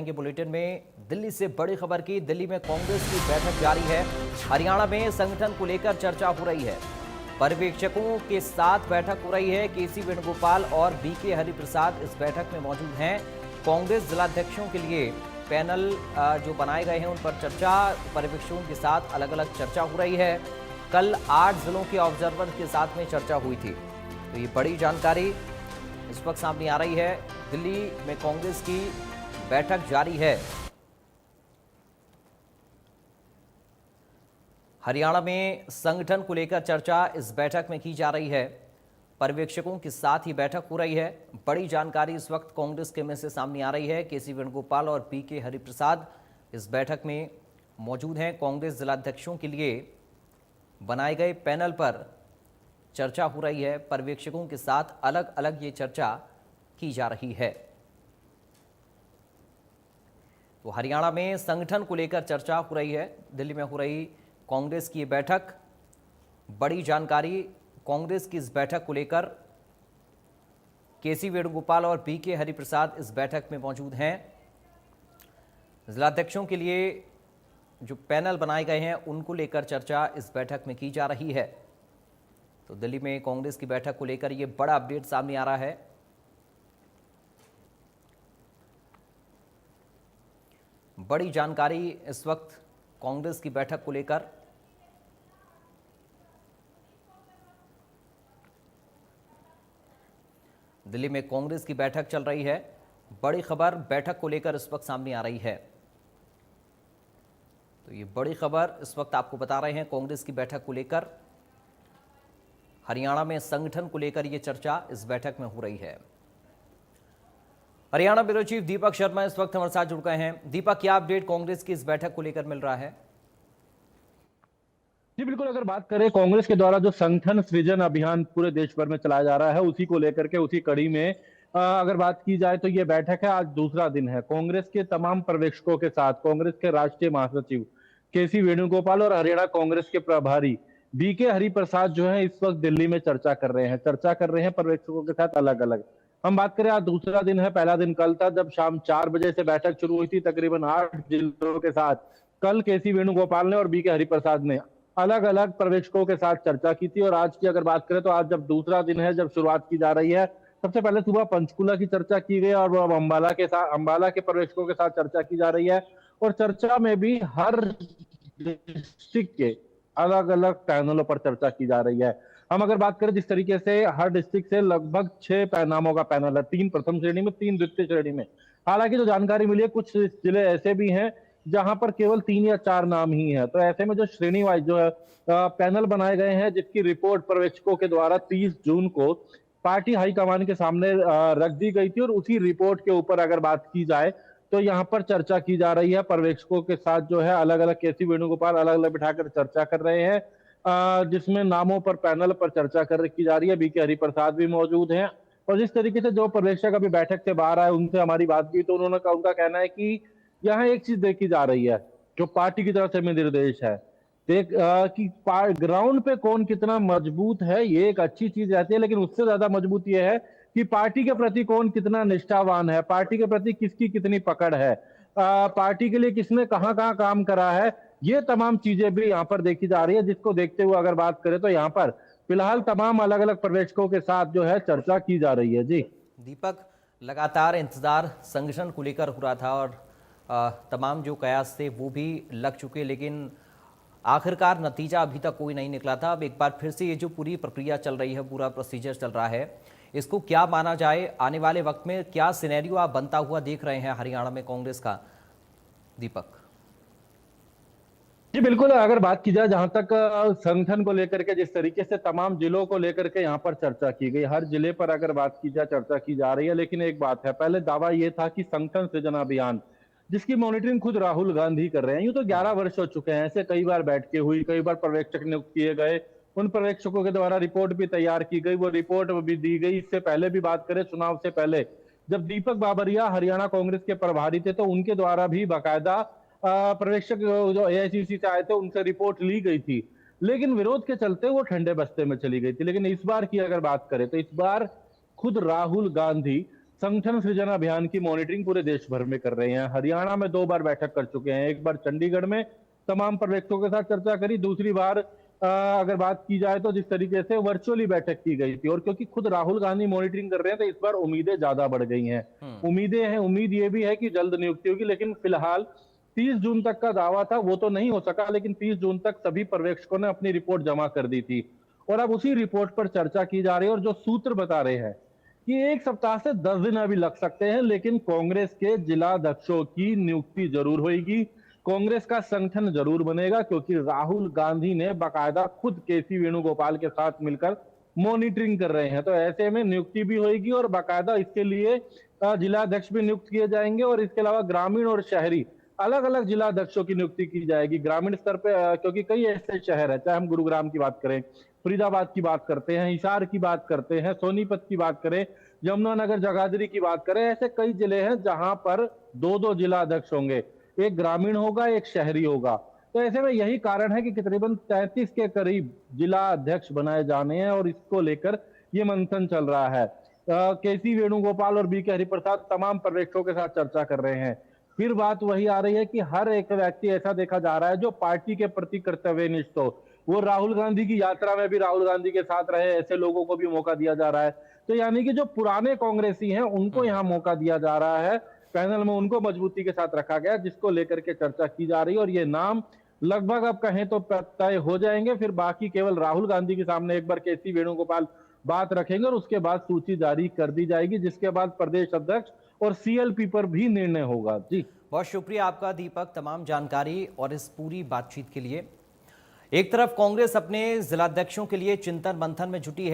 के बुलेटिन में दिल्ली से बड़ी खबर की। दिल्ली में कांग्रेस की बैठक जारी है। हरियाणा में संगठन को लेकर चर्चा हो रही है। पर्यवेक्षकों के साथ बैठक हो रही है। केसी वेणुगोपाल और बीके हरिप्रसाद इस बैठक में मौजूद हैं। कांग्रेस जिलाध्यक्षों के लिए पैनल जो बनाए गए हैं उन पर चर्चा, पर्यवेक्षकों के साथ अलग अलग चर्चा हो रही है। कल 8 जिलों के ऑब्जर्वर के साथ में चर्चा हुई थी। तो ये बड़ी जानकारी इस वक्त सामने आ रही है। दिल्ली में कांग्रेस की बैठक जारी है। हरियाणा में संगठन को लेकर चर्चा इस बैठक में की जा रही है। पर्यवेक्षकों के साथ ही बैठक हो रही है। बड़ी जानकारी इस वक्त कांग्रेस के में से सामने आ रही है। केसी वेणुगोपाल और बीके हरिप्रसाद इस बैठक में मौजूद हैं। कांग्रेस जिलाध्यक्षों के लिए बनाए गए पैनल पर चर्चा हो रही है। पर्यवेक्षकों के साथ अलग अलग ये चर्चा की जा रही है। तो हरियाणा में संगठन को लेकर चर्चा हो रही है। दिल्ली में हो रही कांग्रेस की बैठक, बड़ी जानकारी कांग्रेस की इस बैठक को लेकर। केसी वेणुगोपाल और बीके हरिप्रसाद इस बैठक में मौजूद हैं। जिलाध्यक्षों के लिए जो पैनल बनाए गए हैं उनको लेकर चर्चा इस बैठक में की जा रही है। तो दिल्ली में कांग्रेस की बैठक को लेकर यह बड़ा अपडेट सामने आ रहा है। बड़ी जानकारी इस वक्त कांग्रेस की बैठक को लेकर। दिल्ली में कांग्रेस की बैठक चल रही है। बड़ी खबर बैठक को लेकर इस वक्त सामने आ रही है। तो ये बड़ी खबर इस वक्त आपको बता रहे हैं कांग्रेस की बैठक को लेकर। हरियाणा में संगठन को लेकर यह चर्चा इस बैठक में हो रही है। हरियाणा ब्यूरो चीफ दीपक शर्मा इस वक्त हमारे साथ जुड़ गए हैं। दीपक, क्या अपडेट कांग्रेस की इस बैठक को लेकर मिल रहा है? जी बिल्कुल, अगर बात करें कांग्रेस के द्वारा जो संगठन सृजन अभियान पूरे देश भर में चलाया जा रहा है, उसी को लेकर के उसी कड़ी में अगर बात की जाए तो ये बैठक है, आज दूसरा दिन है। कांग्रेस के तमाम पर्यवेक्षकों के साथ कांग्रेस के राष्ट्रीय महासचिव केसी वेणुगोपाल और हरियाणा कांग्रेस के प्रभारी बीके हरिप्रसाद जो है इस वक्त दिल्ली में चर्चा कर रहे हैं पर्यवेक्षकों के साथ अलग अलग। हम बात करें, आज दूसरा दिन है। पहला दिन कल था, जब शाम 4 बजे से बैठक शुरू हुई थी तकरीबन 8 जिलों के साथ। कल केसी वेणुगोपाल ने और बीके हरिप्रसाद ने अलग अलग पर्यवेक्षकों के साथ चर्चा की थी। और आज की अगर बात करें तो आज जब दूसरा दिन है, जब शुरुआत की जा रही है, सबसे पहले सुबह पंचकुला की चर्चा की गई और अब अंबाला के पर्यवेक्षकों के साथ चर्चा की जा रही है। और चर्चा में भी हर डिस्ट्रिक्ट के अलग अलग पैनलों पर चर्चा की जा रही है। हम अगर बात करें, जिस तरीके से हर डिस्ट्रिक्ट से लगभग 6 नामों का पैनल है, 3 प्रथम श्रेणी में, 3 द्वितीय श्रेणी में। हालांकि जो जानकारी मिली है, कुछ जिले ऐसे भी हैं जहां पर केवल 3 या 4 नाम ही है। तो ऐसे में जो श्रेणी वाइज जो है पैनल बनाए गए हैं, जिसकी रिपोर्ट पर्यवेक्षकों के द्वारा 30 जून को पार्टी हाईकमान के सामने रख दी गई थी। और उसी रिपोर्ट के ऊपर अगर बात की जाए तो यहाँ पर चर्चा की जा रही है। पर्यवेक्षकों के साथ जो है अलग अलग केसी वेणुगोपाल अलग अलग बिठाकर चर्चा कर रहे हैं, जिसमें नामों पर पैनल पर चर्चा की जा रही है। बीके हरिप्रसाद भी मौजूद हैं। और जिस तरीके से जो पर्यवेक्षक अभी बैठक से बाहर आए, उनसे हमारी बात की तो उनका कहना है कि यहाँ एक चीज देखी जा रही है, जो पार्टी की तरफ से हमें निर्देश है, कि ग्राउंड पे कौन कितना मजबूत है, ये एक अच्छी चीज रहती है। लेकिन उससे ज्यादा मजबूत ये है कि पार्टी के प्रति कौन कितना निष्ठावान है, पार्टी के प्रति किसकी कितनी पकड़ है, पार्टी के लिए किसने कहाँ कहाँ काम करा है, ये तमाम चीजें भी यहाँ पर देखी जा रही है। जिसको देखते हुए अगर बात करें तो यहाँ पर फिलहाल तमाम अलग अलग पर्यवेक्षकों के साथ जो है चर्चा की जा रही है। जी दीपक, लगातार इंतजार संगठन को लेकर हो रहा था और तमाम जो कयास थे वो भी लग चुके, लेकिन आखिरकार नतीजा अभी तक कोई नहीं निकला था। अब एक बार फिर से ये जो पूरी प्रक्रिया चल रही है, पूरा प्रोसीजर चल रहा है, इसको क्या माना जाए? आने वाले वक्त में क्या सिनेरियो आप बनता हुआ देख रहे हैं हरियाणा में कांग्रेस का, दीपक? जी बिल्कुल, अगर बात की जाए जहां तक संगठन को लेकर के, जिस तरीके से तमाम जिलों को लेकर के यहाँ पर चर्चा की गई, हर जिले पर अगर बात की जाए चर्चा की जा रही है। लेकिन एक बात है, पहले दावा ये था कि संगठन सृजन अभियान, जिसकी मॉनिटरिंग खुद राहुल गांधी कर रहे हैं। यूं तो 11 वर्ष हो चुके हैं, ऐसे कई बार बैठकें हुई, कई बार पर्यवेक्षक नियुक्त किए गए, उन पर्यवेक्षकों के द्वारा रिपोर्ट भी तैयार की गई, वो रिपोर्ट भी दी गई। इससे पहले भी बात करें, चुनाव से पहले जब दीपक बाबरिया हरियाणा कांग्रेस के प्रभारी थे, तो उनके द्वारा भी बाकायदा पर्यवेक्षक जो एआईसीसी से आए थे उनसे रिपोर्ट ली गई थी। लेकिन विरोध के चलते वो ठंडे बस्ते में चली गई थी। लेकिन इस बार की अगर बात करें तो इस बार खुद राहुल गांधी संगठन सृजन अभियान की मॉनिटरिंग पूरे देश भर में कर रहे हैं। हरियाणा में 2 बार बैठक कर चुके हैं, एक बार चंडीगढ़ में तमाम पर्यवेक्षकों के साथ चर्चा करी, दूसरी बार अगर बात की जाए तो जिस तरीके से वर्चुअली बैठक की गई थी, और क्योंकि खुद राहुल गांधी मॉनिटरिंग कर रहे हैं तो इस बार उम्मीदें ज्यादा बढ़ गई हैं। उम्मीदें हैं, उम्मीद ये भी है कि जल्द नियुक्ति होगी, लेकिन फिलहाल 30 जून तक का दावा था, वो तो नहीं हो सका, लेकिन 30 जून तक सभी पर्यवेक्षकों ने अपनी रिपोर्ट जमा कर दी थी और अब उसी रिपोर्ट पर चर्चा की जा रही है। और जो सूत्र बता रहे हैं कि 1 सप्ताह से 10 दिन अभी लग सकते हैं, लेकिन कांग्रेस के जिला अध्यक्षों की नियुक्ति जरूर होगी, कांग्रेस का संगठन जरूर बनेगा, क्योंकि राहुल गांधी ने बाकायदा खुद केसी वेणुगोपाल के साथ मिलकर मॉनिटरिंग कर रहे हैं। तो ऐसे में नियुक्ति भी होगी और बाकायदा इसके लिए जिला अध्यक्ष भी नियुक्त किए जाएंगे और इसके अलावा ग्रामीण और शहरी अलग अलग जिला अध्यक्षों की नियुक्ति की जाएगी। ग्रामीण स्तर पे क्योंकि कई ऐसे शहर है, चाहे हम गुरुग्राम की बात करें, फरीदाबाद की बात करते हैं, हिसार की बात करते हैं, सोनीपत की बात करें, यमुनानगर, जगाधरी की बात करें, ऐसे कई जिले हैं जहां पर 2-2 जिला अध्यक्ष होंगे, एक ग्रामीण होगा, एक शहरी होगा। तो ऐसे में यही कारण है कि तकरीबन 33 के करीब जिला अध्यक्ष बनाए जाने हैं और इसको लेकर ये मंथन चल रहा है। केसी वेणुगोपाल और बीके हरिप्रसाद तमाम पर्यवेक्षकों के साथ चर्चा कर रहे हैं। फिर बात वही आ रही है कि हर एक व्यक्ति ऐसा देखा जा रहा है जो पार्टी के प्रति कर्तव्यनिष्ठ हो, वो राहुल गांधी की यात्रा में भी राहुल गांधी के साथ रहे, ऐसे लोगों को भी मौका दिया जा रहा है। तो यानी कि जो पुराने कांग्रेसी हैं उनको यहाँ मौका दिया जा रहा है, पैनल में उनको मजबूती के साथ रखा गया, जिसको लेकर के चर्चा की जा रही है और ये नाम लगभग अब कहें तो तय हो जाएंगे। फिर बाकी केवल राहुल गांधी के सामने एक बार केसी वेणुगोपाल बात रखेंगे और उसके बाद सूची जारी कर दी जाएगी, जिसके बाद प्रदेश अध्यक्ष और सीएलपी पर भी निर्णय होगा। जी, बहुत शुक्रिया आपका दीपक, तमाम जानकारी और इस पूरी बातचीत के लिए। एक तरफ कांग्रेस अपने जिलाध्यक्षों के लिए चिंतन मंथन में जुटी है।